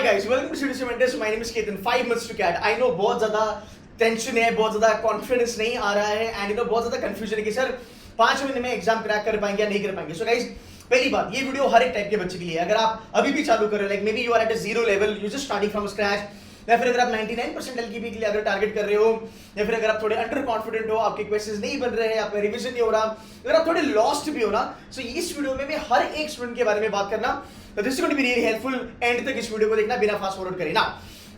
guys, welcome to Studio Mentors. My name is Ketan. 5 months to CAT. I know बहुत ज़्यादा tension है, बहुत ज़्यादा कॉन्फिडेंस नहीं आ रहा है एंड बहुत ज़्यादा कंफ्यूजन है कि सर 5 महीने में एग्जाम क्रैक कर पाएंगे या नहीं कर पाएंगे. सो गाइस, पहली बात, ये वीडियो हर एक टाइप के बच्चे के लिए. अगर आप अभी भी चालू कर रहे हैं, like maybe you are at a zero level, you just starting from scratch, या फिर अगर आप 99% एलकेपी के लिए अगर टारगेट कर रहे हो, या फिर अगर आप थोड़े अंडर कॉन्फिडेंट हो, आपके क्वेश्चंस नहीं बन रहे हैं, आपका रिवीजन नहीं हो रहा, अगर आप थोड़े लॉस्ट भी हो ना, सो इस वीडियो में मैं हर एक स्टूडेंट के बारे में बात करना, तो this is going to be really helpful. End तक इस वीडियो को देखना बिना फास्ट फॉरवर्ड करे ना.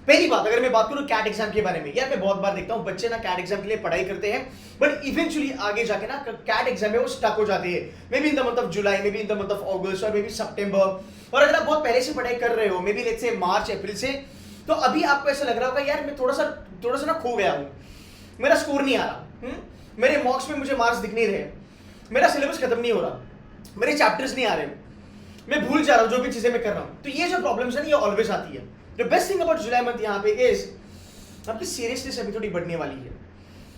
पहली बात, अगर मैं बात करूं कैट एग्जाम के बारे में, यार मैं बहुत बार देखता हूं बच्चे ना कैट एग्जाम के लिए पढ़ाई करते हैं, बट इवेंचुअली आगे जाके ना कैट एग्जाम में वो स्टक हो जाते हैं. May be in the month of July, may be in the month of अगस्त, और मे बी सितंबर. और अगर आप बहुत पहले से पढ़ाई कर रहे हो, मे बी लेट्स से मार्च अप्रैल से, तो अभी आपको ऐसा लग रहा होगा यार मैं थोड़ा सा ना खो गया हूं, मेरा स्कोर नहीं आ रहा, मेरे मॉक्स में मुझे मार्क्स दिख नहीं रहे, मेरा सिलेबस खत्म नहीं हो रहा, मेरे चैप्टर्स नहीं आ रहे, मैं भूल जा रहा हूं जो भी चीजें मैं कर रहा हूं. तो ये जो प्रॉब्लम्स है ना, ये ऑलवेज आती है. The best thing about July month यहाँ पे इज आपकी सीरियसनेस अभी थोड़ी बढ़ने वाली है.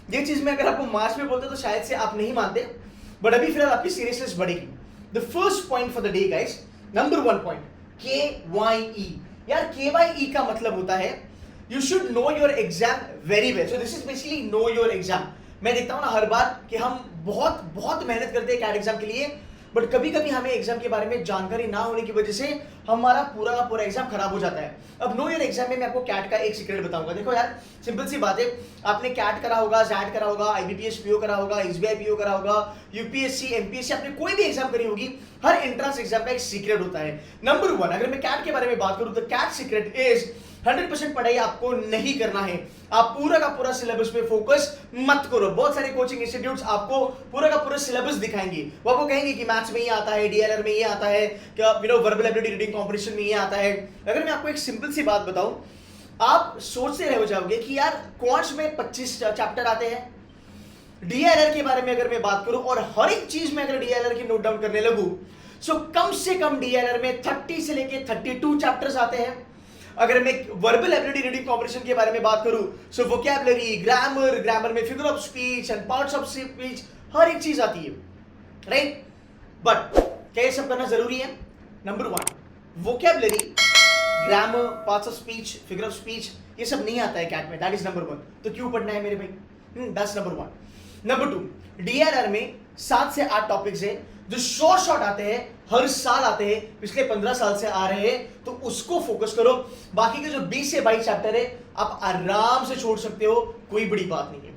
ये चीज मैं अगर आपको मार्च में बोलता तो शायद से आप नहीं मानते, बट अभी फिलहाल आपकी सीरियसनेस बढ़ेगी. The first point for the day guys, number 1 point, KYE. यार KYE का मतलब होता है you should know your exam very well. So this is basically know your exam. मैं देखता हूं ना हर बार कि हम बहुत मेहनत करते हैं कैट एग्जाम के लिए, बट कभी कभी हमें एग्जाम के बारे में जानकारी ना होने की वजह से हमारा पूरा का पूरा एग्जाम खराब हो जाता है. अब नो ईयर एग्जाम में मैं आपको कैट का एक सीक्रेट बताऊंगा. देखो यार, सिंपल सी बात है, आपने कैट करा होगा, जैट करा होगा, IBPS PO करा होगा, SBI PO करा होगा, UPSC MPSC, आपने कोई भी एग्जाम करी होगी, हर एंट्रेंस एग्जाम का एक सीक्रेट होता है. नंबर 1, अगर मैं कैट के बारे में बात करूं तो कैट सीक्रेट इज 100% पढ़ाई आपको नहीं करना है. आप पूरा का पूरा सिलेबस पे फोकस मत करो. बहुत सारे कोचिंग इंस्टीट्यूट्स आपको पूरा का पूरा सिलेबस दिखाएंगे. वो आपको कहेंगे कि मैथ्स में ये आता है, DLR में ये आता है, क्या वर्बल एबिलिटी रीडिंग कॉम्पिटिशन में ये आता है. अगर मैं आपको एक सिंपल सी बात बताऊं, आप सोचते रह जाओगे कि यार क्वांट्स में 25 चैप्टर आते हैं. DLR के बारे में अगर मैं बात करूं और हर एक चीज में अगर DLR की नोट डाउन करने लगूं, सो कम से कम DLR में 30 से लेके 32 चैप्टर्स आते हैं. अगर मैं वर्बल एबिलिटी रीडिंग कॉम्पिटिशन के बारे में बात करूं, सो वोकैबुलरी, ग्रामर में figure of speech and parts of speech, हर एक चीज आती है, राइट. बट क्या ये सब करना जरूरी है? Number 1, vocabulary, grammar, parts of speech, figure of speech, ये सब नहीं आता है कैट में. That is number 1. तो क्यों पढ़ना है मेरे भाई? That's number 1. नंबर 2, DLR में 7 से 8 टॉपिक्स है जो शॉर्ट आते हैं, हर साल आते हैं, पिछले 15 साल से आ रहे हैं, तो उसको फोकस करो. बाकी के जो 20 से 22 चैप्टर है आप आराम से छोड़ सकते हो, कोई बड़ी बात नहीं है.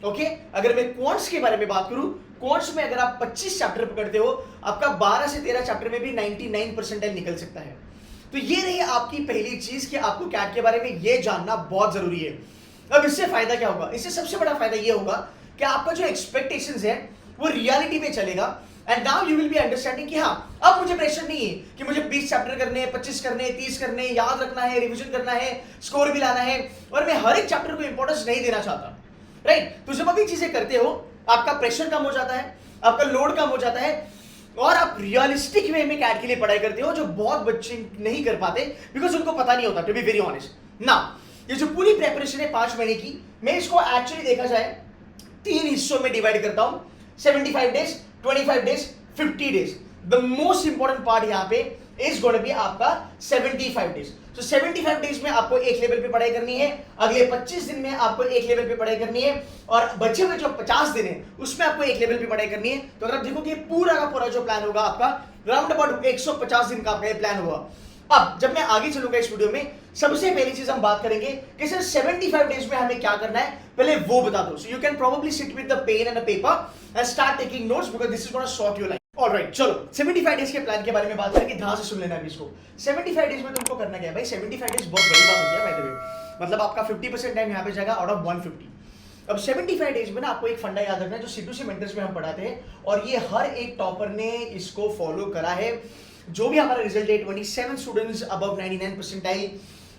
ओके. अगर मैं क्वांट्स के बारे में बात करूं, क्वांट्स में अगर आप 25 चैप्टर पकड़ते हो, आपका 12 से 13 चैप्टर में भी 99% निकल सकता है. तो ये रही आपकी पहली चीज कि आपको कैट के बारे में ये जानना बहुत जरूरी है. अब इससे फायदा क्या होगा? इससे सबसे बड़ा फायदा ये होगा कि आपका जो एक्सपेक्टेशंस है वो रियलिटी में चलेगा. And now you will be understanding कि हाँ, अब मुझे प्रेशर नहीं है कि मुझे 20 चैप्टर करने हैं, 25 करने हैं, 30 करने हैं, याद रखना है, रिवीजन करना है, स्कोर भी लाना है, और मैं हर एक चैप्टर को इंपॉर्टेंस नहीं देना चाहता, राइट. तो जब अभी चीजें करते हो, आपका प्रेशर कम हो जाता है, आपका लोड कम हो जाता है, और आप रियलिस्टिक वे में कैट के लिए पढ़ाई करते हो, जो बहुत बच्चे नहीं कर पाते बिकॉज उनको पता नहीं होता. टू बी वेरी ऑनेस्ट ना, ये जो पूरी प्रेपरेशन है 5 महीने की, मैं इसको एक्चुअली देखा जाए 3 हिस्सों में डिवाइड करता हूं. 75 days, 25 days, 50 days. The most important part यहाँ पे इज गोइंग टू बी आपका 75 डेज. तो 75 डेज में आपको एक लेवल पे पढ़ाई करनी है, अगले 25 दिन में आपको एक लेवल पे पढ़ाई करनी है, और बचे हुए जो 50 दिन है उसमें आपको एक लेवल पे पढ़ाई करनी है. तो अगर आप देखोगे पूरा का पूरा जो प्लान होगा आपका, राउंड अबाउट 150 दिन का आपका प्लान होगा. अब जब मैं आगे चलूंगा इस वीडियो में, सबसे पहली चीज हम बात करेंगे कि सर 75 डेज में हमें क्या करना है, पहले वो बता दो. So you can probably sit with the pen and a paper and start taking notes because this is gonna sort your life. Alright, चलो 75 डेज के प्लान के बारे में बात करेंगे. ध्यान से सुन लेना इसको. 75 डेज में तुमको करना क्या है भाई? 75 डेज बहुत बड़ी बात होती है बाय द वे. मतलब आपका 50% टाइम यहाँ पे जाएगा आउट ऑफ 150. अब 75 डेज में ना आपको एक फंडा याद रखना है जो C2C मेंटर्स में हम पढ़ाते हैं, और ये हर एक टॉपर ने इसको फॉलो करा है. जो भी हमारा रिजल्ट है 27 स्टूडेंट्स अबव 99 परसेंटाइल.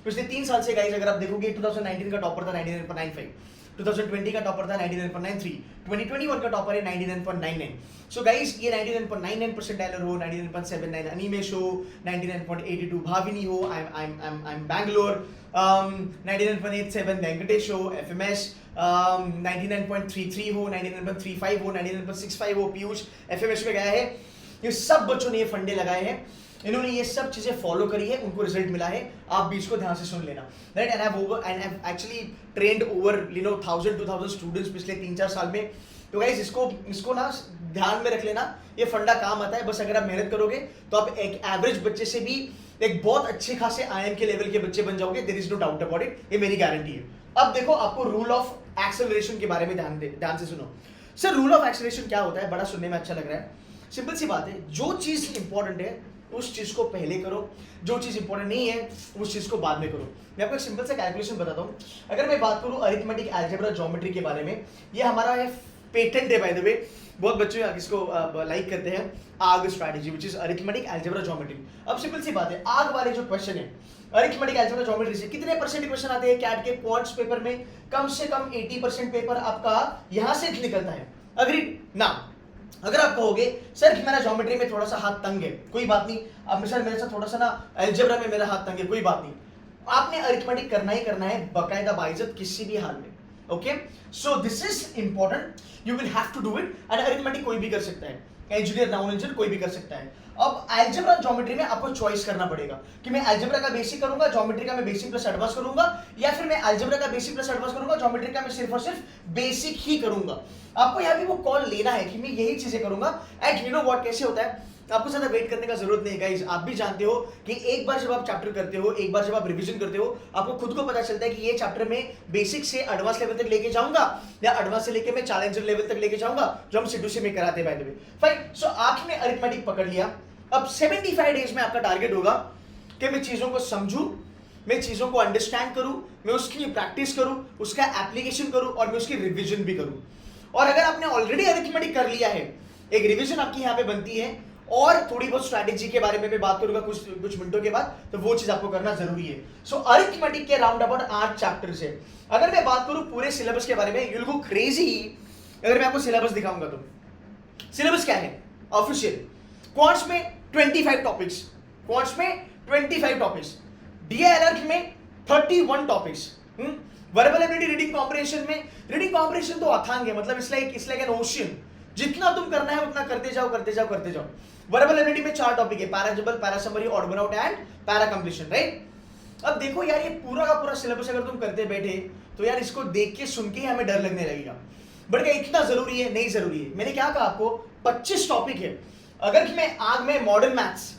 पिछले 3 साल से गाइस अगर आप देखोगे 2019 का टॉपर था 99.95, 2020 का टॉपर था 99.93, 2021 का टॉपर है 99.99. सो गाइस ये 99.99 परसेंटाइलर हो, 99.79 अनिमेश हो, 99.82 भाविनी हो, आई एम बैंगलोर, 99.87 वेंकटेश हो, FMS 99.33 हो, 99.35 हो, 99.65 हो, पीयूष FMS में गया है. ये सब बच्चों ने ये फंडे लगाए हैं, इन्होंने ये सब चीजें फॉलो करी है, उनको रिजल्ट मिला है, आप भी इसको ध्यान से सुन लेना, right. And I have actually trained over 1000-2000 students पिछले 3-4 साल में। तो गाइस इसको ना ध्यान में रख लेना, ये फंडा काम आता है। बस अगर आप मेहनत करोगे तो आप एक एवरेज बच्चे से भी एक बहुत अच्छे खासे IIM के लेवल के बच्चे बन जाओगे, there is no doubt about it, ये मेरी गारंटी है। अब देखो, आपको रूल ऑफ एक्सेलरेशन के बारे में ध्यान से सुनो। सर रूल ऑफ एक्सेलरेशन क्या होता है? बड़ा सुनने में अच्छा लग रहा है, सिंपल सी बात है, जो चीज इंपॉर्टेंट है उस चीज को पहले करो, जो चीज इंपॉर्टेंट नहीं है उस चीज को बाद में करो। मैं आपको एक सिंपल सा कैलकुलेशन बताता हूँ। अगर मैं बात करूँ अरिथमेटिक अलजेब्रा ज्योमेट्री के बारे में, ये हमारा है पेटेंट है बाय द वे, बहुत बच्चे इसको लाइक करते हैं, आग strategy which is arithmetic algebra geometry. अब सिंपल सी बात है, आग वाले जो क्वेश्चन है अरिथमेटिक अलजेब्रा ज्योमेट्री से कितने परसेंट क्वेश्चन आते हैं कैट के क्वांट्स पेपर में? कम से कम 80% पेपर आपका यहां से निकलता है। अग्री ना? अगर आप कहोगे सर मेरा ज्योमेट्री में थोड़ा सा हाथ तंग है, कोई बात नहीं, अब सर मेरे साथ थोड़ा सा ना अलजेब्रा में मेरा हाथ तंग है, कोई बात नहीं, आपने अरिथमेटिक करना ही करना है बाकायदा बाइज्जत किसी भी हाल में। Okay, so this is important, you will have to do it. And arithmetic कोई भी कर सकता है, इंजीनियर नॉन इंजीनियर कोई भी कर सकता है। अब अलजेब्रा ज्योमेट्री में आपको चॉइस करना पड़ेगा कि मैं अलजेब्रा का बेसिक करूंगा, ज्योमेट्री का मैं बेसिक प्लस एडवांस करूंगा, या फिर मैं अलजेब्रा का बेसिक प्लस एडवांस करूंगा, ज्योमेट्री का मैं सिर्फ और सिर्फ बेसिक ही करूंगा। आपको यहाँ पे वो कॉल लेना है कि मैं यही चीजें करूंगा। एंड यू नो व्हाट, कैसे होता है, आपको ज्यादा वेट करने का जरूरत नहीं है गाइस। आप भी जानते हो कि एक बार जब आप चैप्टर करते हो, एक बार जब आप रिवीजन करते हो, आपको खुद को पता चलता है कि ये चैप्टर में बेसिक से एडवांस लेवल तक लेके जाऊंगा, या एडवांस से लेके मैं चैलेंजर लेवल तक लेके जाऊंगा, जो हम सिद्धू से में कराते हैं बाय द वे। फाइन, सो आपने अरिथमेटिक पकड़ लिया। अब 75 डेज में आपका टारगेट होगा कि मैं चीजों को समझूं, मैं चीजों को अंडरस्टैंड करूं, मैं उसकी प्रैक्टिस करूं, उसका एप्लीकेशन करूं और मैं उसकी रिवीजन भी करूं। और अगर आपने ऑलरेडी अरिथमेटिक कर लिया है, एक रिवीजन आपकी यहाँ पे बनती है और थोड़ी बहुत स्ट्रैटेजी के बारे में मैं बात करूंगा कुछ मिनटों के बाद, तो वो चीज आपको करना जरूरी है। सो अरिथमेटिक के राउंड अबाउट 8 चैप्टर्स है। अगर मैं बात करूं पूरे सिलेबस के बारे में, यू विल गो क्रेजी अगर मैं आपको सिलेबस दिखाऊंगा तो। सिलेबस क्या है ऑफिशियल? क्वांट्स में 25 टॉपिक्स, क्वांट्स में 25 टॉपिक्स, डीएलआर में 31 topics, verbal ability reading comprehension में, रीडिंग कॉम्प्रिहेंशन तो अथांग है, मतलब इट्स लाइक एन ओशियन, जितना तुम करना है उतना करते जाओ करते जाओ करते जाओ। वर्बल एबिलिटी में 4 टॉपिक है, parajumble, para summary, odd one out and para completion, right. अब देखो यार, ये पूरा का पूरा सिलेबस अगर तुम करते बैठे तो यार इसको देख के सुन के ही हमें डर लगने लगेगा, बट क्या इतना जरूरी है? नहीं जरूरी है। मैंने क्या कहा आपको, 25 टॉपिक है। अगर मैं आग में मॉडर्न मैथ्स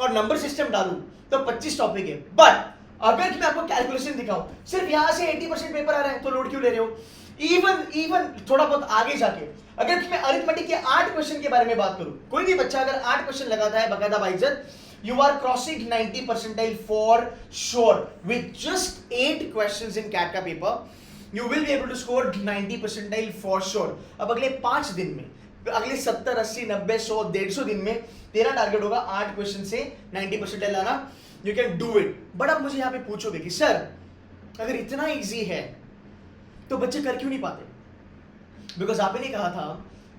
और नंबर सिस्टम डालूं तो 25 टॉपिक है, बट अगर मैं आपको कैलकुलेशन दिखाऊं, सिर्फ यहां से 80% पेपर आ रहा है तो लोड क्यों ले रहे हो? इवन थोड़ा बहुत आगे जाके अगर मैं अरिथमेटिक के 8 क्वेश्चन के बारे में बात करूं, कोई भी बच्चा अगर 8 क्वेश्चन लगाता है बाकायदा बाइज्जत, you are crossing 90 percentile for sure. With just 8 questions in CAT का paper, you will be able to score 90 percentile for sure. अब अगले 5 दिन में, अगले 70, 80, 90, 100, 150 दिन में तेरा टारगेट होगा 8 क्वेश्चन से 90 परसेंटाइल लाना। You can do it. But आप मुझे यहाँ पे पूछोगे कि सर अगर इतना इजी है तो बच्चे कर क्यों नहीं पाते? बिकॉज आपने कहा था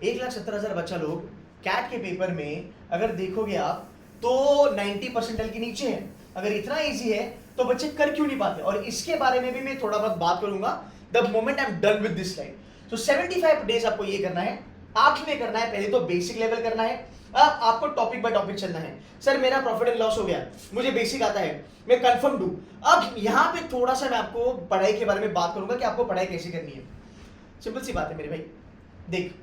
1,70,000 बच्चा लोग कैट के पेपर में अगर देखोगे आप तो 90 परसेंटाइल के नीचे है। अगर इतना इजी है तो बच्चे कर क्यों नहीं पाते? और इसके बारे में भी मैं थोड़ा बहुत बात करूंगा the moment I am done with this slide. So 75 days आपको ये करना है, आखिर में करना है। पहले तो बेसिक लेवल करना है, अब आपको टॉपिक बाय टॉपिक चलना है। सर मेरा प्रॉफिट एंड लॉस हो गया, मुझे बेसिक आता है, मैं कंफर्म दूं। अब यहां पे थोड़ा सा मैं आपको पढ़ाई के बारे में बात करूंगा कि आपको पढ़ाई कैसे करनी है। सिंपल सी बात है मेरे भाई, देख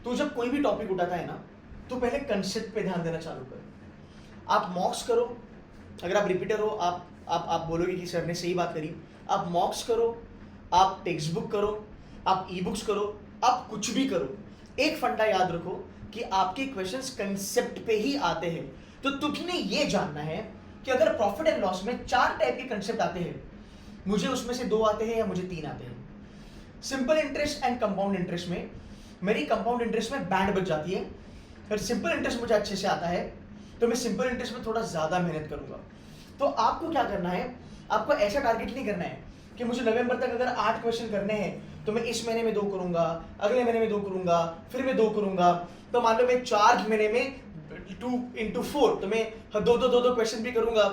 तू जब कोई भी टॉपिक उठाता है ना तो पहले कंसेप्ट पे ध्यान देना चालू कर। आप मॉक्स करो, अगर आप रिपीटर हो आप बोलोगे कि सर ने सही बात करी। आप मॉक्स करो, आप टेक्स्ट बुक करो, आप ई बुक्स करो, आप कुछ भी करो, एक फंडा याद रखो कि आपके क्वेश्चंस कंसेप्ट पे ही आते हैं। तो तुमने ये जानना है कि अगर प्रॉफिट एंड लॉस में 4 टाइप के कंसेप्ट आते हैं, मुझे उसमें से 2 आते हैं या मुझे 3 आते हैं। Simple interest and compound interest में मेरी कंपाउंड इंटरेस्ट में बैंड बच जाती है, फिर सिंपल इंटरेस्ट मुझे अच्छे से आता है तो मैं सिंपल इंटरेस्ट में थोड़ा ज्यादा मेहनत करूंगा। तो आपको क्या करना है, आपको ऐसा टारगेट नहीं करना है कि मुझे नवंबर तक अगर 8 क्वेश्चन करने हैं तो मैं इस महीने में 2 करूंगा, अगले महीने में 2 करूंगा, फिर मैं 2 करूंगा। तो मान लो मैं 4 महीने में 2 into 4 तो मैं 2 क्वेश्चन भी करूंगा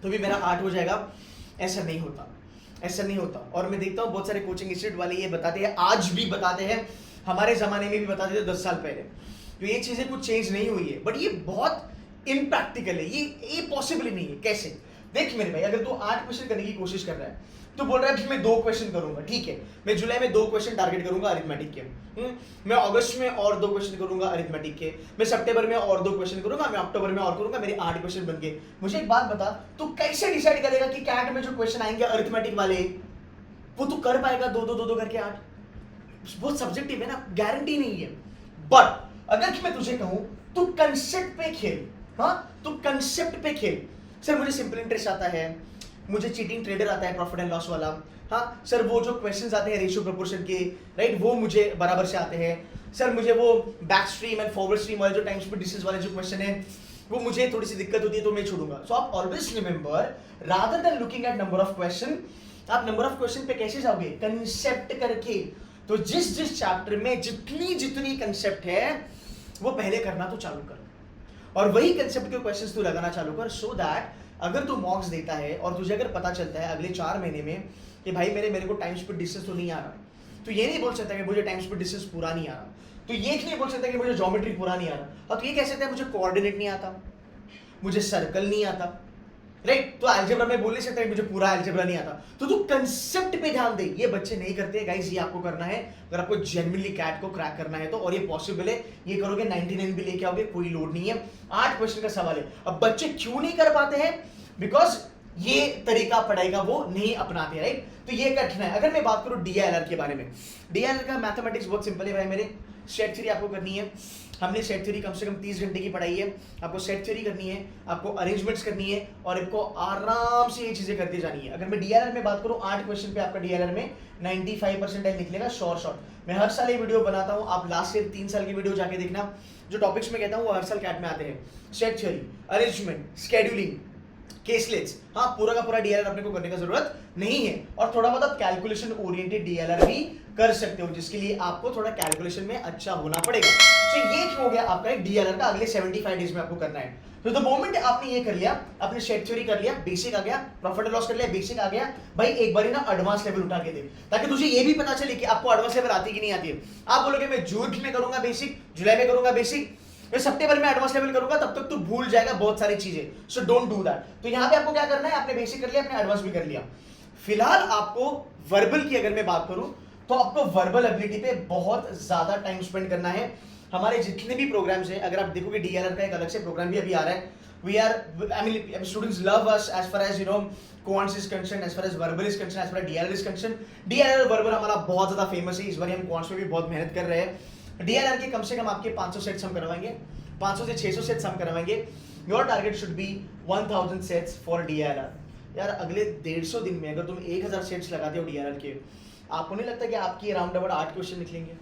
तो भी मेरा 8 हो जाएगा। ऐसा नहीं होता, ऐसा नहीं होता। और मैं देखता हूँ बहुत सारे कोचिंग इंस्टीट्यूट वाले ये बताते हैं, आज भी बताते हैं, हमारे जमाने में भी बताते थे 10 साल पहले। तो ये चीजें कुछ चेंज नहीं हुई है, बट ये बहुत इम्प्रैक्टिकल है, ये पॉसिबल ही नहीं है। कैसे? देख मेरे भाई, अगर तू 8 क्वेश्चन करने की कोशिश कर रहा है, तो बोल रहा है मैं 2 क्वेश्चन करूंगा, ठीक है, मैं जुलाई में 2 क्वेश्चन टारगेट करूंगा अरिथमेटिक के, मैं अगस्त में और 2 क्वेश्चन करूंगा अरिथमेटिक के, मैं सितंबर में और 2 क्वेश्चन करूंगा, मैं अक्टूबर में और करूंगा, मेरे 8 क्वेश्चन बन गए। मुझे एक बात बता, तू कैसे डिसाइड करेगा कि कैट में जो क्वेश्चन आएंगे अरिथमेटिक वाले वो तू कर पाएगा 2 करके 8? बहुत सब्जेक्टिव है ना, गारंटी नहीं है। बट अगर मैं तुझे कहूं तू कंसेप्ट पे खेल, हाँ तू कंसेप्ट पे खेल। सर मुझे सिंपल इंटरेस्ट आता है, मुझे चीटिंग ट्रेडर आता है, प्रॉफिट एंड लॉस वाला, हाँ सर वो जो क्वेश्चंस आते हैं रेशियो प्रोपोर्शन के, राइट, वो मुझे बराबर से आते हैं। सर मुझे वो back stream and forward stream वाले जो टाइम स्पीड डिस्टेंस वाले जो क्वेश्चन है वो मुझे थोड़ी सी दिक्कत होती है, तो मैं छोड़ूंगा। सो आप always remember, rather than looking at number of question, आप नंबर ऑफ क्वेश्चन पे कैसे जाओगे? कंसेप्ट करके। तो जिस चैप्टर में जितनी कंसेप्ट है वो पहले करना तो चालू कर, और वही कंसेप्ट के क्वेश्चंस तू लगाना चालू कर, सो दैट अगर तू मॉक्स देता है और तुझे अगर पता चलता है अगले 4 महीने में कि भाई मेरे को टाइम स्पीड डिस्टेंस तो नहीं आ रहा, तो ये नहीं बोल सकता कि मुझे टाइम स्पीड डिस्टेंस पूरा नहीं आ रहा, तो ये नहीं बोल सकता कि मुझे ज्योमेट्री पूरा नहीं आ रहा, और तो ये कह सकता है मुझे कोऑर्डिनेट नहीं आता, मुझे सर्कल नहीं आता, राइट। तो अलजेब्रा में बोल नहीं सकता मुझे पूरा अलजेब्रा नहीं आता, तो तू कंसेप्ट पे ध्यान दे। ये बच्चे नहीं करते गाइस, ये आपको करना है अगर आपको जेन्युइनली कैट को क्रैक करना है तो, और ये पॉसिबल है, ये करोगे 99 भी लेके आओगे, कोई लोड नहीं है। 8 क्वेश्चन का सवाल है। अब बच्चे क्यों नहीं कर पाते हैं? बिकॉज ये तरीका पढ़ाई का वो नहीं अपनाते, राइट। तो ये कठिन है। अगर मैं बात करूं DILR के बारे में, DILR का मैथमेटिक्स बहुत सिंपल है भाई मेरे। सेट थ्योरी आपको करनी है, हमने सेट थ्योरी कम से कम 30 घंटे की पढ़ाई है। आपको सेट थ्योरी करनी है, आपको अरेंजमेंट्स करनी है, और आपको आराम से ये चीजें करती जानी है। अगर मैं DILR में बात करूं, 8 क्वेश्चन पे आपका DILR में 95% निकलेगा शॉर्ट। मैं हर साल ये वीडियो बनाता हूं, आप लास्ट ईयर 3 साल की वीडियो जाके देखना। जो टॉपिक्स में कहता हूं वो हर साल कैट में आते हैं। सेट थ्योरी, अरेंजमेंट, शेड्यूलिंग, केसलेट्स, हाँ पूरा का पूरा DILR अपने को करने का जरूरत नहीं है। और थोड़ा बहुत आप कैलकुलेशन ओरिएंटेड DILR भी कर सकते हो, जिसके लिए आपको थोड़ा कैलकुलेशन में अच्छा होना पड़ेगा। तो ये हो गया आपका एक DILR का अगले 75 डेज में आपको करना है। तो द मोमेंट आपने ये कर लिया, आपने सेट थ्योरी कर लिया, बेसिक आ गया, प्रॉफिट एंड लॉस कर लिया, बेसिक आ गया, भाई एक बार ना एडवांस लेवल उठा के दे, ताकि तुझे ये भी पता चले कि आपको एडवांस लेवल आती कि नहीं आती है। आप बोलोगे मैं जून में करूंगा बेसिक, जुलाई में करूंगा बेसिक, मैं सितंबर में एडवांस लेवल करूंगा, तब तक तू भूल जाएगा बहुत सारी चीजें। So don't do that. तो यहां पे आपको क्या करना है, आपने बेसिक कर लिया, आपने एडवांस भी कर लिया। फिलहाल आपको वर्बल की अगर मैं बात करूं तो आपको वर्बल एबिलिटी पे बहुत ज्यादा टाइम स्पेंड करना है। हमारे जितने भी प्रोग्राम्स हैं, अगर आप देखोगे DILR का एक अलग से प्रोग्राम भी अभी आ रहा है। We are, I mean students love us as far as quants is concern, as far as verbal is concern, as far as DILR is concern. DILR verbal हमारा बहुत ज्यादा फेमस है। इस बार हम क्वांट्स में भी बहुत मेहनत कर रहे हैं। DILR के कम से कम आपके 500 सेट्स हम करवाएंगे, 500 से 600 सेट्स हम करवाएंगे। Your target should be 1000 sets for DILR। यार अगले 150 दिन में अगर तुम 1000 सेट्स लगाते हो DILR के, आपको नहीं लगता कि आपकी अराउंड अबाउट 8 क्वेश्चन निकलेंगे?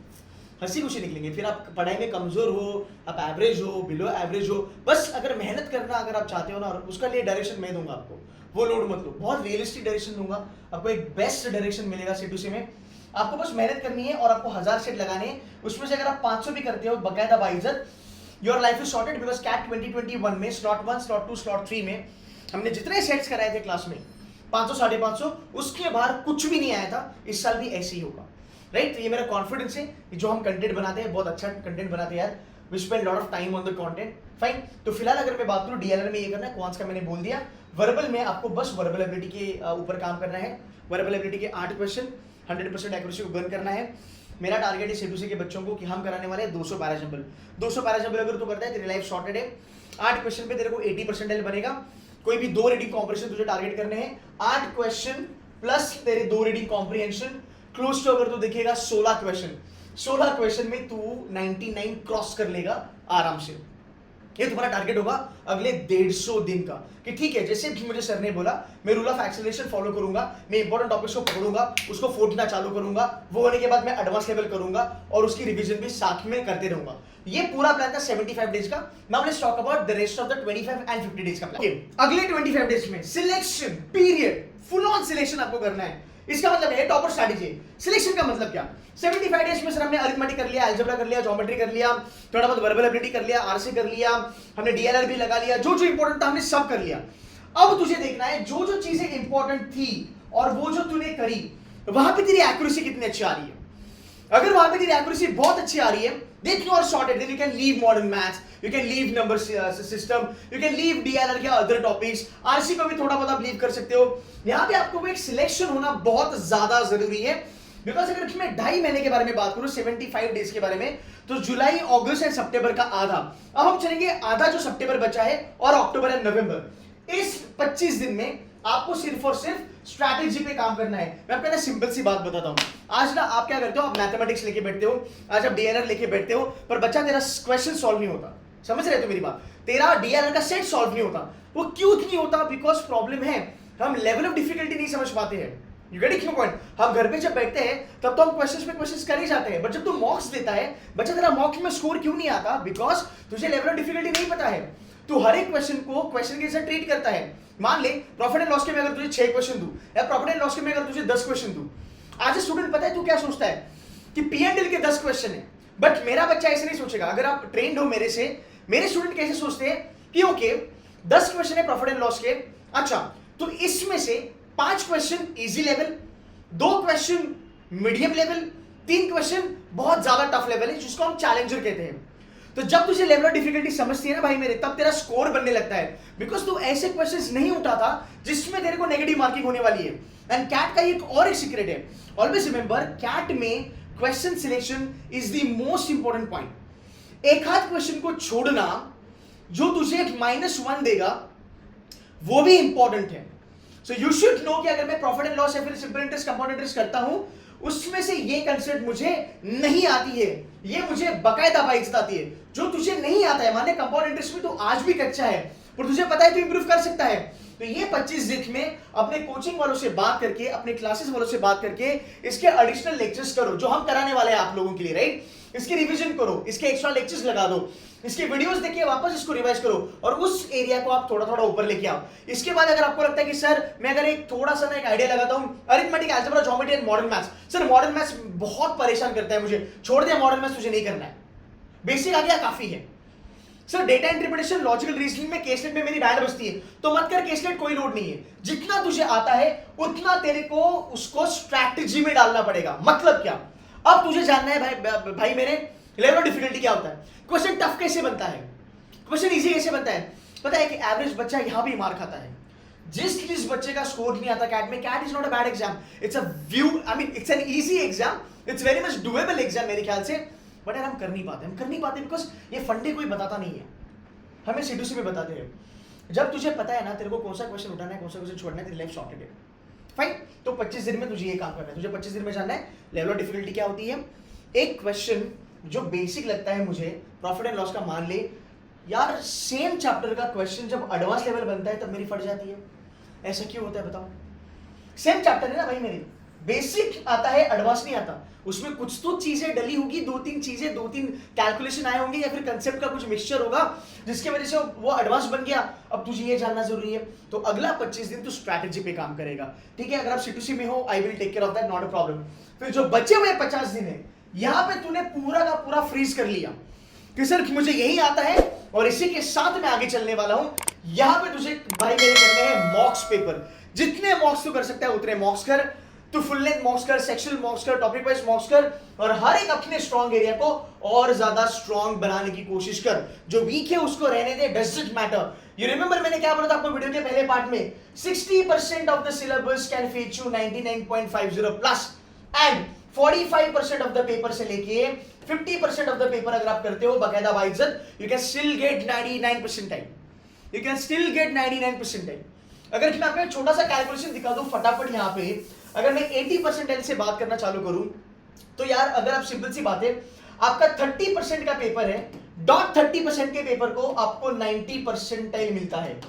हंसी खुशी निकलेंगे। फिर आप पढ़ाई में कमजोर हो, आप एवरेज हो, बिलो एवरेज हो, बस अगर मेहनत करना अगर आप चाहते हो ना, उसका लिए डायरेक्शन मैं दूंगा आपको, वो लोड मत लो, बहुत रियलिस्टिक डायरेक्शन दूंगा आपको, एक बेस्ट डायरेक्शन मिलेगा C2C में। आपको बस मेहनत करनी है और आपको 1000 सेट लगाने हैं। उसमें से अगर आप 500 भी करते हो बकायदा बाइज्जत, your life is sorted. Because CAT 2021 में स्लॉट 1, स्लॉट 2, स्लॉट 3 में हमने जितने सेट्स कराए थे क्लास में 500, 550, उसके बाहर कुछ भी नहीं आया था। इस साल भी ऐसे ही होगा, राइट। तो ये मेरा कॉन्फिडेंस है। जो हम कंटेंट बनाते हैं बहुत अच्छा कंटेंट बनाते हैं यार, we spend lot of time on the content, fine. तो फिलहाल अगर मैं बात करूं DILR में ये करना है, क्वांट्स का मैंने बोल दिया। वर्बल में आपको बस वर्बल एबिलिटी के ऊपर काम करना है। वर्बल एबिलिटी के 8 क्वेश्चन 100% एक्यूरेसी को गन करना है। मेरा टारगेट है C2C के बच्चों को कि हम कराने वाले हैं 200 पैराजम्बल। 200 पैराजम्बल अगर तू करता है तेरी लाइफ सॉर्टेड है। 8 क्वेश्चन पे तेरे को 80% बनेगा। कोई भी 2 रीडिंग कॉम्प्रिहेंशन तुझे टारगेट करने हैं। 8 क्वेश्चन प्लस तेरे 2 रीडिंग कॉम्प्रिहेंशन, क्लोज टू अगर तू देखेगा 16 क्वेश्चन। 16 क्वेश्चन में तू 99 क्रॉस कर लेगा आराम से। ये तुम्हारा टारगेट होगा अगले 150 दिन का, कि ठीक है जैसे भी मुझे सर ने बोला मैं रूल ऑफ एक्सेलरेशन फॉलो करूंगा, मैं इंपॉर्टेंट टॉपिक्स को पढ़ूंगा, उसको फोड़ना चालू करूंगा, वो होने के बाद मैं एडवांस लेवल करूंगा और उसकी रिवीजन भी साथ में करते रहूंगा। ये पूरा प्लान था 75 डेज का। Now let's talk about the rest of the 25 and 50 days का प्लान। अगले 25 डेज में selection period, full on selection आपको करना है। इसका मतलब है टॉपर स्ट्रैटेजी। सिलेक्शन का मतलब क्या? 75 डेज में सर हमने अरिथमेटिक कर लिया, अलजेब्रा कर लिया, ज्योमेट्री कर लिया, थोड़ा बहुत वर्बल एबिलिटी कर लिया, आरसी कर लिया, हमने DILR भी लगा लिया, जो जो इंपॉर्टेंट था हमने सब कर लिया। अब तुझे देखना है जो जो चीजें इंपॉर्टेंट थी और वो जो तूने करी, वहां पे तेरी एक्यूरेसी कितनी अच्छी आ रही है। अगर वहां पे तेरी एक्यूरेसी बहुत अच्छी आ रही है, then you are sorted, then you can leave modern maths, you can leave number system, you can leave DLR या अदर टॉपिक्स, आरसी को भी थोड़ा बहुत आप लीव कर सकते हो। यहाँ पे आपको एक सिलेक्शन होना बहुत ज्यादा जरूरी है, बिकॉज अगर मैं 2.5 महीने के बारे में बात करूं, 75 डेज के बारे में, तो जुलाई, अगस्त एंड सितंबर का आधा, अब हम चलेंगे आधा जो सितंबर बचा है और अक्टूबर एंड नवंबर। इस 25 दिन में आपको सिर्फ और सिर्फ स्ट्रैटेजी पे काम करना है। मैं आपको ना सिंपल सी बात बताता हूं, आज ना आप क्या करते हो, आप मैथमेटिक्स लेके बैठते हो, आज आप डीएलआर लेके बैठते हो, पर बच्चा तेरा क्वेश्चन सॉल्व नहीं होता। समझ रहे हो मेरी बात? तेरा डीएलआर का सेट सॉल्व नहीं होता। वो क्यों नहीं होता? बिकॉज प्रॉब्लम है हम लेवल ऑफ डिफिकल्टी नहीं समझ पाते हैं। You get it point? हम घर पे जब बैठते हैं तब तो हम क्वेश्चंस पे क्वेश्चंस कर ही जाते हैं, बट जब तू मॉक्स देता है, बच्चा तेरा मॉक्स में स्कोर क्यों नहीं आता? बिकॉज तुझे लेवल ऑफ डिफिकल्टी नहीं पता है। तू हर एक क्वेश्चन को क्वेश्चन के जैसे ट्रीट करता है। मान ले प्रॉफिट एंड लॉस के में अगर तुझे 6 क्वेश्चन दूं, या प्रॉफिट एंड लॉस के में अगर तुझे 10 क्वेश्चन दूं, आज स्टूडेंट पता है तू क्या सोचता है कि पी&एल के 10 क्वेश्चन है, बट मेरा बच्चा ऐसे नहीं सोचेगा। अगर आप ट्रेंड हो मेरे से, मेरे स्टूडेंट कैसे सोचते हैं कि ओके 10 क्वेश्चन है प्रॉफिट एंड लॉस के, अच्छा तो इसमें से 5 question easy level, 2 question medium level, 3 question बहुत ज्यादा टफ लेवल है जिसको हम चैलेंजर कहते हैं। तो जब तुझे लेवल ऑफ डिफिकल्टी समझती है ना भाई मेरे, तब तेरा स्कोर बनने लगता है, बिकॉज तू ऐसे क्वेश्चंस नहीं उठाता जिसमें तेरे को नेगेटिव मार्किंग होने वाली है। एंड कैट का एक और एक सीक्रेट है, ऑलवेज रिमेंबर, कैट में question selection is the most important point. एक हाथ क्वेश्चन को छोड़ना जो तुझे एक -1 देगा वो भी इंपॉर्टेंट है। सो यू शुड नो कि अगर मैं प्रॉफिट एंड लॉस या फिर सिंपल इंटरेस्ट, कंपाउंड इंटरेस्ट करता हूं, उसमें से ये कंसेप्ट मुझे नहीं आती है, ये मुझे बकायदा बाइज्जत आती है। जो तुझे नहीं आता है, माने कंपाउंड इंटरेस्ट में तो आज भी कच्चा है, पर तुझे पता है तो इंप्रूव कर सकता है। तो ये 25 दिन में अपने कोचिंग वालों से बात करके, अपने क्लासेस वालों से बात करके इसके एडिशनल लेक्चर्स करो जो हम कराने वाले हैं आप लोगों के लिए, राइट? इसकी रिवीजन करो, इसके एक्स्ट्रा लेक्चर्स लगा दो, इसके वीडियोस देखिए, वापस इसको रिवाइज करो और उस एरिया को आप थोड़ा थोड़ा ऊपर लेके आओ। इसके बाद अगर आपको लगता है कि सर मैं अगर एक थोड़ा सा ना एक आइडिया लगाता हूं, arithmetic, algebra, geometry and modern maths, sir modern maths बहुत परेशान करता है मुझे, छोड़ दिया मॉडर्न मैथ्स, तुझे नहीं करना है, बेसिक आ गया काफी है। Sir data interpretation, logical reasoning में केसलेट में मेरी बैंड बजती है, तो मत कर केसलेट, कोई लोड नहीं है। जितना तुझे आता है उतना तेरे को उसको स्ट्रैटेजी में डालना पड़ेगा। मतलब क्या? अब तुझे जानना है भाई मेरे लेवल ऑफ डिफिकल्टी क्या होता है, क्वेश्चन टफ कैसे बनता है, क्वेश्चन इजी कैसे बनता है। पता है कि एवरेज बच्चा यहां भी मार खाता है। जिस बच्चे का स्कोर नहीं आता कैट में, CAT is not a bad exam, it's a view, I mean it's an easy exam, it's very much doable exam मेरे ख्याल से, बट यार हम कर नहीं पाते बिकॉज ये फंडे कोई बताता नहीं है, हमें C2C में बताते हैं। जब तुझे पता है ना तेरे को कौन सा क्वेश्चन उठाना है, कौन सा क्वेश्चन छोड़ना है, तेरी लाइफ सॉर्टेड है। फाइन, तो 25 दिन में तुझे ये काम करना है। तुझे 25 दिन में जानना है लेवल ऑफ डिफिकल्टी क्या होती है। एक क्वेश्चन जो बेसिक लगता है मुझे प्रॉफिट एंड लॉस का, मान ले यार सेम चैप्टर का क्वेश्चन जब एडवांस लेवल बनता है तब मेरी फट जाती है। ऐसा क्यों होता है बताओ? सेम चैप्टर है ना भाई, मेरी बेसिक आता है, एडवांस नहीं आता, उसमें कुछ तो चीजें डली होगी, 2-3 चीजें, 2-3 कैलकुलेशन आए होंगे या फिर कंसेप्ट का कुछ मिक्सचर होगा जिसकी वजह से वो एडवांस बन गया। अब तुझे ये जानना जरूरी है, तो अगला 25 दिन तू स्ट्रैटेजी पे काम करेगा, ठीक है? अगर आप C2C में हो, I will take care of that, not a problem. फिर जो बचे हुए 50 दिन है, यहां पे तूने पूरा का पूरा फ्रीज कर लिया कि सर मुझे यही आता है और इसी के साथ मैं आगे चलने वाला हूं। यहां पे तुझे भाई मेरे करने हैं मॉक्स पेपर, जितने मॉक्स तू कर सकता है उतने मॉक्स कर, तू फुल लेंथ मॉक्स कर, सेक्शनल मॉक्स कर, टॉपिक वाइज मॉक्स कर, और हर एक अपने स्ट्रॉन्ग एरिया को और ज्यादा स्ट्रॉन्ग बनाने की कोशिश कर। जो वीक है उसको रहने दे, डजंट मैटर। यू रिमेंबर मैंने क्या बोला था आपको वीडियो के पहले पार्ट में, 60% of the syllabus can fetch you 99.50 plus, and 45% of the paper से लेके 50% ऑफ द पेपर अगर आप करते हो बकायदा बाइज्जत, you can still get 99% time, you can still get 99% time. अगर मैं आपको एक छोटा सा कैलकुलेशन दिखा दूं फटाफट, यहाँ पे अगर मैं 80% से बात करना चालू करूं, तो यार अगर आप सिंपल सी बात है, आपका 30% का पेपर है, डॉट 30% के पेपर को आपको 90% मिलता है।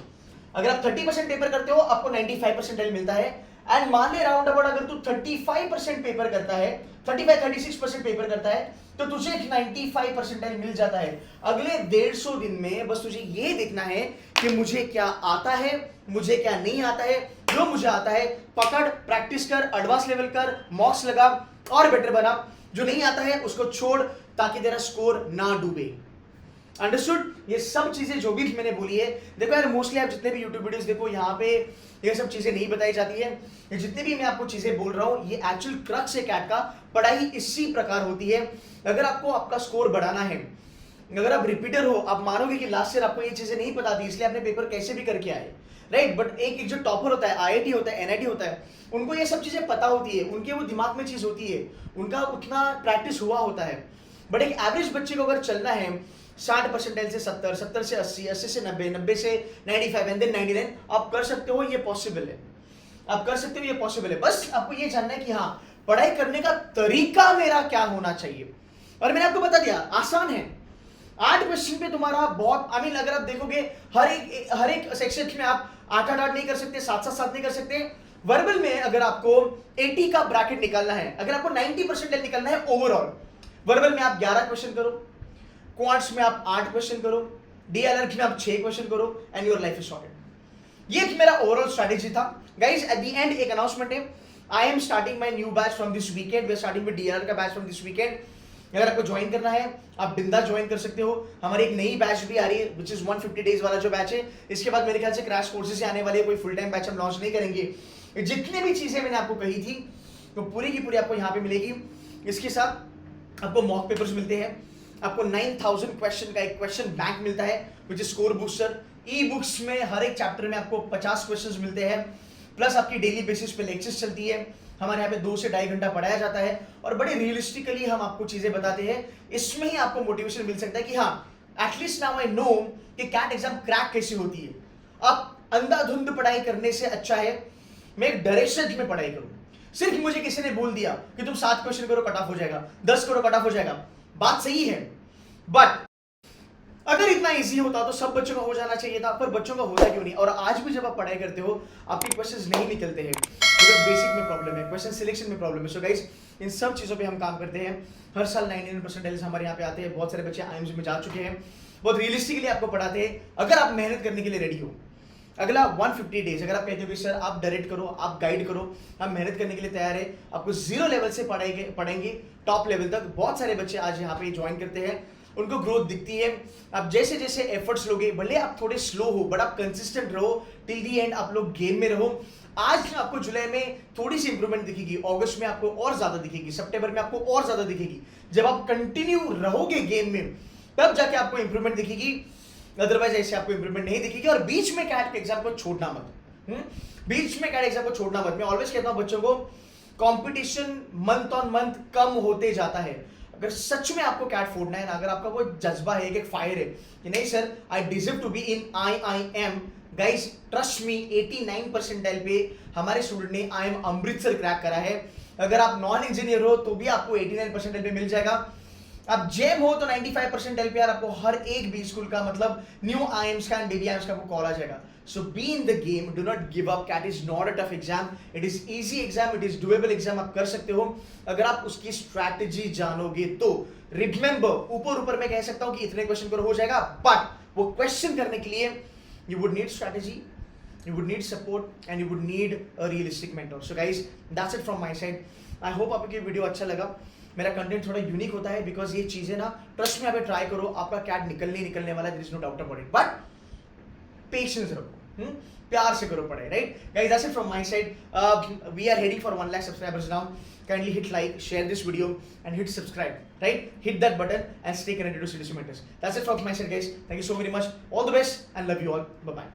अगर आप 30% पेपर करते हो आपको 95% मिलता है। एंड मान ले राउंड अबाउट अगर तू 35% पेपर करता है, 35-36% पेपर करता है, तो तुझे 95% मिल जाता है। अगले 150 दिन में बस तुझे ये देखना है कि मुझे क्या आता है, मुझे क्या नहीं आता है। जो मुझे आता है पकड़, प्रैक्टिस कर, एडवांस लेवल कर, मॉक्स लगा और बेटर बना। जो नहीं आता है उसको छोड़, ताकि तेरा स्कोर ना डूबे। अंडरस्टूड? ये सब चीजें जो भी मैंने बोली है, देखो यार मोस्टली आप जितने भी यूट्यूब वीडियोस देखो, यहाँ पे ये सब चीजें नहीं बताई जाती है। ये जितने भी मैं आपको चीजें बोल रहा हूँ, ये एक्चुअल क्रक्स है कैट का। पढ़ाई इसी प्रकार होती है। अगर आपको आपका स्कोर बढ़ाना है, अगर आप रिपीटर हो, आप मानोगे कि लास्ट ईयर आपको ये चीजें नहीं पता थी, इसलिए आपने पेपर कैसे भी करके आए, राइट? बट एक जो टॉपर होता है, आईआईटी होता है, एनआईटी होता है, उनको ये सब चीजें पता होती है, उनके वो दिमाग में चीज होती है, उनका उतना प्रैक्टिस हुआ होता है। बट एक एवरेज बच्चे को अगर चलना है 60% से 70, 70 से 80, 80 से 90, 90 से 95 एंड देन 99, आप कर सकते हो, ये पॉसिबल है। आप कर सकते हो, ये पॉसिबल है। बस आपको ये जानना है कि हाँ, पढ़ाई करने का तरीका मेरा क्या होना चाहिए। और मैंने आपको बता दिया, आसान है। 8 क्वेश्चन पे तुम्हारा बहुत, आई मीन अगर आप देखोगे हर एक सेक्शन में आप 8 नहीं कर सकते, 7 नहीं कर सकते। वर्बल में अगर आपको 80 का ब्रैकेट निकालना है, अगर आपको 90% निकालना है ओवरऑल, वर्बल में आप 11 क्वेश्चन करो, क्वांट्स में आप 8 क्वेश्चन करो, डीएलआर में आप 6 क्वेश्चन करो, and your life is sorted. ये मेरा ओवरऑल स्ट्रैटेजी था गाइस। एट द एंड एक अनाउंसमेंट है, I am starting my new batch from this weekend. We are starting with DLR का बैच फ्रॉम दिस वीकेंड। अगर आपको join करना है, आप बिंदा ज्वाइन कर सकते हो। हमारी एक नई बैच भी आ रही है, विच इज 150 डेज वाला जो बैच है। इसके बाद मेरे ख्याल से क्रैश कोर्सेज आने वाले, कोई फुल टाइम बैच हम लॉन्च नहीं करेंगे। जितनी भी चीजें मैंने आपको कही थी, तो पूरी की पूरी आपको यहाँ पे मिलेगी। इसके साथ आपको मॉक पेपर्स मिलते हैं, आपको 9000 क्वेश्चन का एक क्वेश्चन बैंक मिलता है, which is score booster. E books में हर एक चैप्टर में आपको 50 क्वेश्चन मिलते हैं, प्लस आपकी डेली बेसिस पे लेक्चर्स चलती है। हमारे यहाँ पे 2 से 2.5 घंटा पढ़ाया जाता है, और बड़े रियलिस्टिकली हम आपको चीजें बताते हैं। इसमें ही आपको मोटिवेशन मिल सकता है कि हाँ, एटलीस्ट नाउ आई नो कि कैट एग्जाम क्रैक कैसे होती है। अब अंधाधुंध पढ़ाई करने से अच्छा है मैं एक डायरेक्शन में पढ़ाई करूं। सिर्फ मुझे किसी ने बोल दिया कि तुम 7 क्वेश्चन करो कट ऑफ हो जाएगा, 10 करो कट ऑफ हो जाएगा, बात सही है, बट अगर इतना इजी होता तो सब बच्चों का हो जाना चाहिए था, पर बच्चों का होता क्यों नहीं? और आज भी जब आप पढ़ाई करते हो, आपके क्वेश्चंस नहीं निकलते हैं, बिकॉज बेसिक में प्रॉब्लम है, क्वेश्चन सिलेक्शन में प्रॉब्लम है। सो गाइस, इन सब चीज़ों पे हम काम करते हैं। हर साल 99% हमारे यहाँ पे आते हैं। बहुत सारे बच्चे आईएमजी में जा चुके हैं, बहुत रियलिस्टिकली आपको पढ़ाते हैं। अगर आप मेहनत करने के लिए रेडी हो, अगला 150 डेज अगर आप कहते हो कि सर आप डायरेक्ट करो, आप गाइड करो, हम मेहनत करने के लिए तैयार है, आपको 0 लेवल से पढ़ेंगे टॉप लेवल तक। बहुत सारे बच्चे आज यहाँ पे ज्वाइन करते हैं, उनको ग्रोथ दिखती है। आप जैसे जैसे एफर्ट्स लोगे, भले आप थोड़े स्लो हो, बट आप कंसिस्टेंट रहो, टिल दी एंड आप लोग गेम में रहो। आज आपको जुलाई में थोड़ी सी इंप्रूवमेंट दिखेगी, अगस्त में आपको और ज्यादा दिखेगी, सितंबर में आपको और ज्यादा दिखेगी। जब आप कंटिन्यू रहोगे गेम में, तब जाके आपको इंप्रूवमेंट दिखेगी, अदरवाइज ऐसे आपको इंप्रूवमेंट नहीं दिखेगी। और बीच में कैट के एग्जाम को छोड़ना मत, बीच में कैट एग्जाम को छोड़ना मत। मैं ऑलवेज कहता हूं बच्चों को, कंपटीशन मंथ ऑन मंथ कम होते जाता है। अगर सच में आपको कैट फोड़ना है ना, अगर आपका वो जज्बा है, एक फायर है कि नहीं sir I deserve to be in IIM, guys trust me, 89 percentile पे हमारे स्टूडेंट ने IIM अमृतसर क्रैक करा है। अगर आप नॉन इंजीनियर हो तो भी आपको 89 परसेंटाइल पे मिल जाएगा। आप जेम हो तो 95 परसेंटाइल पे यार आपको हर एक बी स्कूल का, मतलब न्यू IIMs का एंड बेबी IIMs का आपको कॉल आ जाएगा। So be in the game, do not give up. CAT is not a tough exam, it is easy exam, it is doable exam. आप कर सकते हो अगर आप उसकी स्ट्रैटेजी जानोगे तो। रिमेंबर, ऊपर मैं कह सकता हूं कि इतने क्वेश्चन पर हो जाएगा, बट वो क्वेश्चन करने के लिए you would need strategy, you would need support, and you would need a realistic mentor. So guys, that's it from my side. I hope आपको ये वीडियो अच्छा लगा। मेरा कंटेंट थोड़ा यूनिक होता है, बिकॉज ये चीजें ना, ट्रस्ट में आप ट्राई करो, आपका कैट निकलने वाला है, there is no doubt about it, but patience रखो, प्यार से करो पढ़ाई, right guys? That's it from my side. We are heading for 1 lakh subscribers now. Kindly hit like, share this video, and hit subscribe, right? Hit that button and stay connected to CDC Mentors. That's it from my side, guys. Thank you so very much. All the best and love you all. Bye bye.